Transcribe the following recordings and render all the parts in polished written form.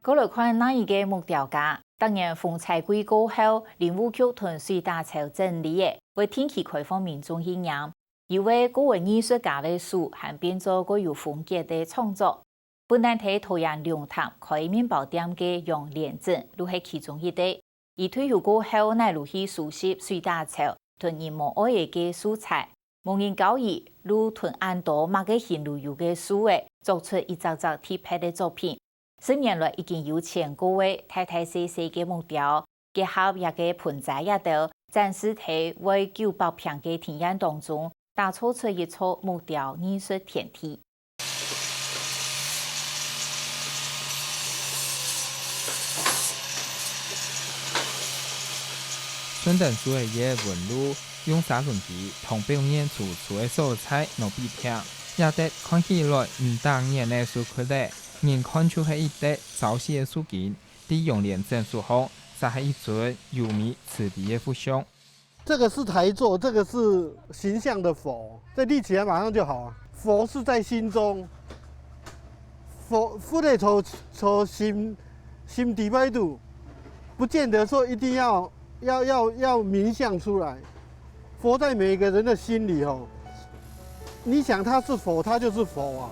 过来看哪一个目标价？当然，风采季过后，林务局同水大潮整理的，为天气开放民众信仰，因为各位艺术家的书还变做各有风格的创作。本来在桃园龙潭开面包店的杨连正，都是其中一个。而退休过後，乃如去熟悉水大潮同人無愛嘅素材，無人教伊如同按多某個行路遊嘅書誒，做出一張張貼拍嘅作品。10年來已經有1000個位大大細細嘅目標，結合一個盆栽一道，展示喺為900平嘅田野當中，打造出一座木雕藝術天地。孙等书的也纹路用砂轮机同表演出的素材攞比拼，也得看起來唔當然的書缺的，人看出係一啲早期的書件，啲用連正書後，才係一尊優美慈悲的佛像。這個是台座，這個是形象的佛，這立起來馬上就好啊。佛是在心中，佛在從心底擺度，不見得說一定要冥想出來，佛在每個人的心裡哦。你想他是佛，他就是佛啊。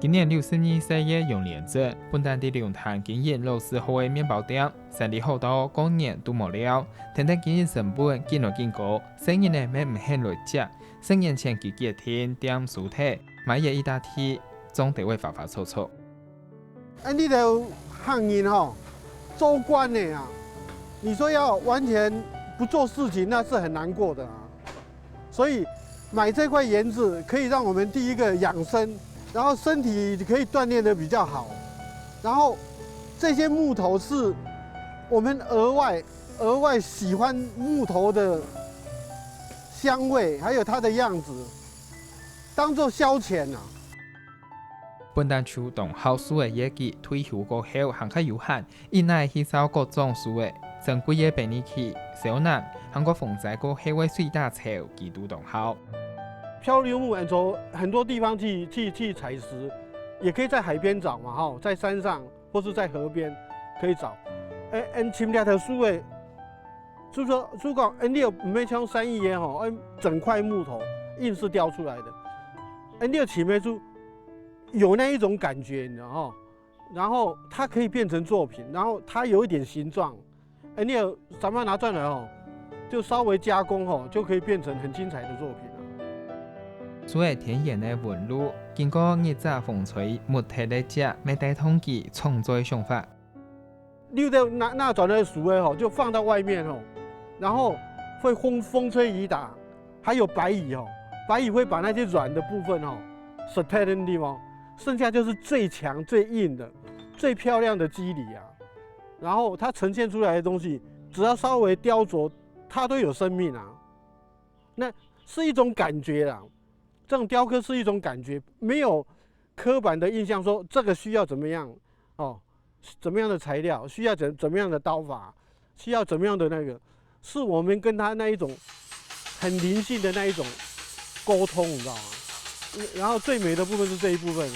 今年62歲嘅楊連正，本地的龍潭經營60號嘅麵包店，生意好到過年都冇了。聽得經營成本見來見過，生意呢咩唔肯來接。10年前佢幾天點數體，買嘢一大梯。總得會發發臭臭。你的行業州官的啊，你說要完全不做事情，那是很難過的啊。所以買這塊園子可以讓我們第一個養生，然後身體可以鍛鍊得比較好。然後這些木頭是我們額外喜歡木頭的香味，還有它的樣子，當做消遣啊。本單處同後書的業績退休過後行較有限，依賴吸收各種書的珍貴的便利器、小南韓國風災過後的水大潮幾度同好。漂流木走很多地方去採石，也可以在海邊找嘛，在山上或是在河邊可以找。深條條書的，就說如果你有唔係像山一樣整塊木頭硬是雕出來的，你有起沒出？有那一種感覺，你知道哈，然後它可以變成作品，然後它有一點形狀，你有咱們拿轉來就稍微加工就可以變成很精彩的作品了。所以天然的紋路，經過日雜風吹木頭的夾，沒帶統計創作的想法。溜到那轉的樹就放到外面然後會風吹雨打，還有白蟻白蟻會把那些軟的部分捨在那地方。剩下就是最強、最硬的、最漂亮的肌理啊，然後它呈現出來的東西，只要稍微雕琢，它都有生命啊。那是一種感覺啦，這種雕刻是一種感覺，沒有刻板的印象說這個需要怎麼樣怎麼樣的材料，需要怎麼樣的刀法，需要怎麼樣的那個，是我們跟他那一種很靈性的那一種溝通，你知道嗎？然後最美的部分是這一部分。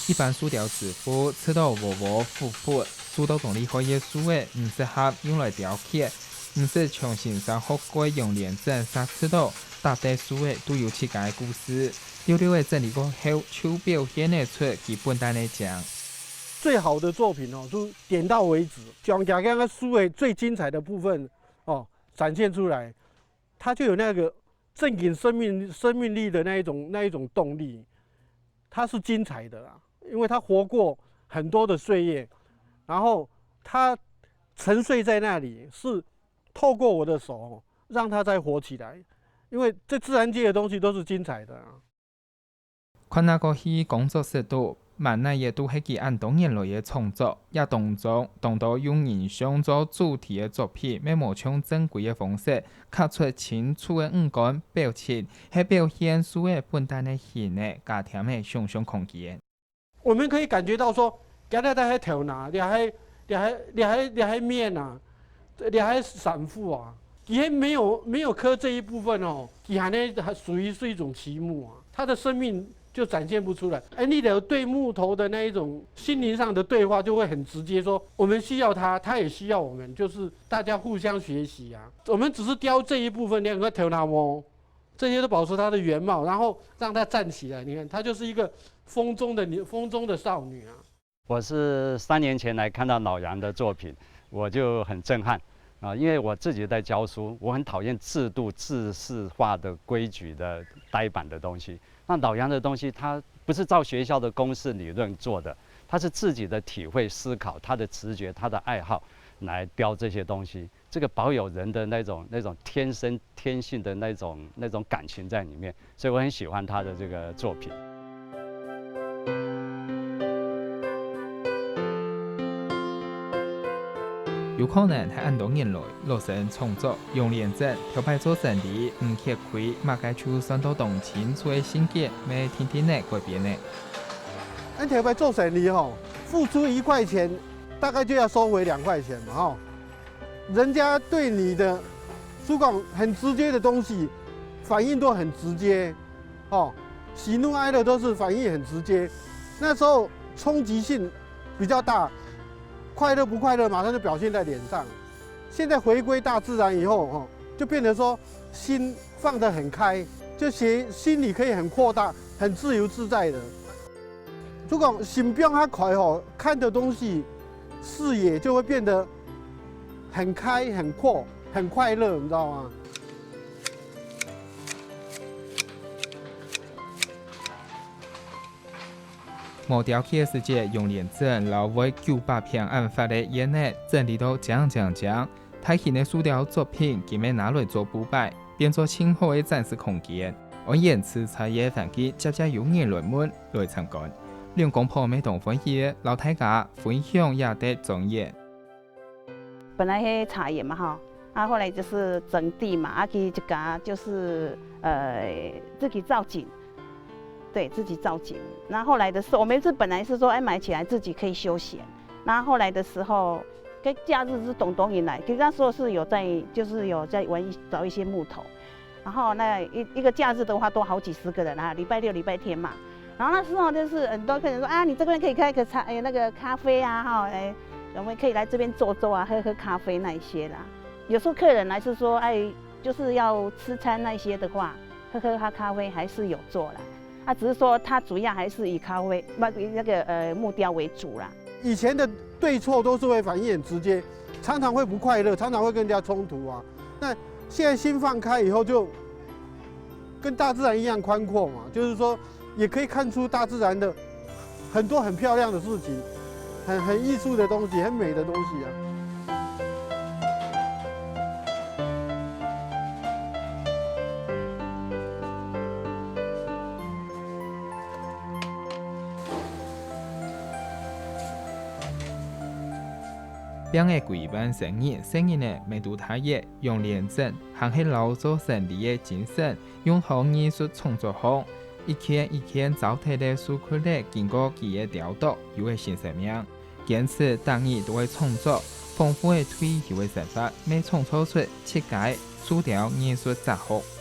一般塑料師傅吃到糊糊糊糊，做到動力可以書的唔適合用來雕刻，唔是重新上學過用連正殺吃到搭地書的都有自己的故事。溜溜的整理過後，就表現得出基本單的講。最好的作品就點到為止，將剛剛書的最精彩的部分展現出來。它就有那個正經生命力的那一種動力，它是精彩的啦，因為它活過很多的歲月，然後它沉睡在那裡，是透過我的手讓它再活起來，因為這自然界的東西都是精彩的啊。看那個去工作室度。萬那嘢都係佢按多年來嘅創作，也當到用人像做主題嘅作品，咩無像正規嘅方式，刻出清楚嘅五感表情，係表現出嘅本地嘅人嘅家庭嘅想象空間。我們可以感覺到說，今日喺頭拿，你喺面啊，你喺閃富啊，也没有刻这一部分哦，也还属于是一种奇木啊，它的生命就展现不出来。你的对木头的那一种心灵上的对话就会很直接说，我们需要它，它也需要我们，就是大家互相学习啊。我们只是雕这一部分，两个头拿摸，这些都保持它的原貌，然后让它站起来。你看，它就是一个风中的少女啊。我是3年前来看到老杨的作品，我就很震撼。因为我自己在教书，我很讨厌制度、制式化的规矩的呆板的东西。那老杨的东西，他不是照学校的公式理论做的，他是自己的体会、思考、他的直觉、他的爱好来雕这些东西。这个保有人的那种天生天性的那种感情在里面，所以我很喜欢他的这个作品。有可能係按多年來落成創作，用連整調派做整理，唔揭開馬街區上到動情出嘅新結，咩天天嘅改變呢？按調派做整理吼，付出1塊錢，大概就要收回2塊錢嘛吼。人家對你的主講很直接的東西，反應都很直接，哦，喜怒哀樂都是反應很直接，那時候衝擊性比較大。快樂不快樂，馬上就表現在臉上。現在回歸大自然以後，就變得說心放得很開，就心裡可以很擴大、很自由自在的。如果心變較開，看的東西視野就會變得很開、很闊、很快樂，你知道嗎？無雕刻嘅世界用連整老為900片案發嘅演呢，整理到講，睇見嘅塑雕作品，佢咪拿來做補擺，變做清好嘅展示空間。按言辭才嘅環境，接有人來問來參觀。兩公婆咪同歡喜，老大家分享也得專業。本來係茶園嘛哈，後來就是整地嘛，佢這個就是自己造景。对自己造景，那后来的时候，我们是本来是说，买起来自己可以休闲。那后来的时候，跟假日是董引来，可是那时候是有在找一些木头，然后那一个假日的话，都好几10个人啊，礼拜6、礼拜天嘛。然后那时候就是很多客人说啊，你这边可以开个那个咖啡啊，哈，我们可以来这边坐啊，喝咖啡那一些啦。有时候客人来是说，就是要吃餐那些的话，喝咖啡还是有做啦。只是说它主要还是以那个木雕为主啦。以前的对错都是会反应很直接，常常会不快乐，常常会跟人家冲突啊。那现在心放开以后，就跟大自然一样宽阔嘛，就是说也可以看出大自然的很多很漂亮的事情，很艺术的东西，很美的东西啊。邊嘅規範成人呢未讀他嘢，用連整，行係老做整理嘅精神，用好藝術創作好，一件糟蹋嘅書窟咧，經過佢嘅雕琢，有嘅新生命。堅持當日都會創作，豐富嘅推有嘅想法，每創作出7屆塑雕藝術雜學。